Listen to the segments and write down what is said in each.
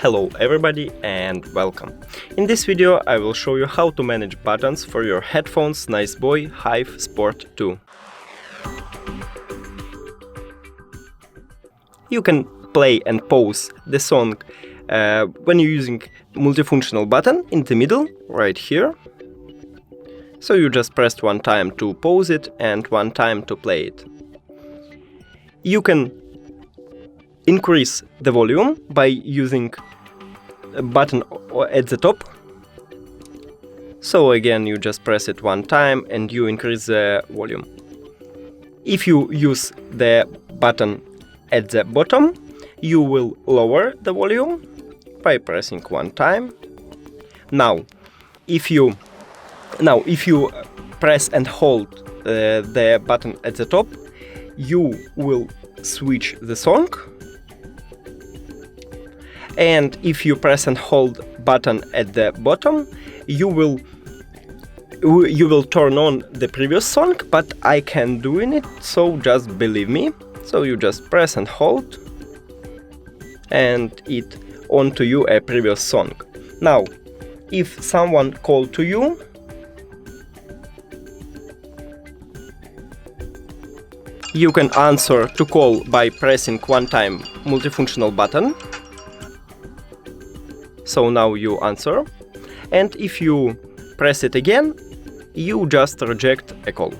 Hello everybody and welcome. In this video I will show you how to manage buttons for your headphones NICEBOY Hive Sport 2. You can play and pause the song when you're using multifunctional button in the middle, right here. So you just press one time to pause it and one time to play it. You can increase the volume by using a button at the top. So again, you just press it one time and you increase the volume. If you use the button at the bottom, you will lower the volume by pressing one time. Now, if you press and hold the button at the top, you will switch the song. And if you press and hold button at the bottom, you will turn on the previous song, but I can't do it, so just believe me. So you just press and hold and it on to you a previous song. Now, if someone called to you, you can answer to call by pressing one time multifunctional button. So now you answer, and if you press it again, you just reject a call.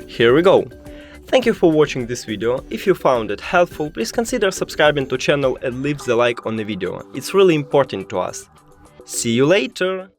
Here we go. Thank you for watching this video. If you found it helpful, please consider subscribing to the channel and leave the like on the video. It's really important to us. See you later!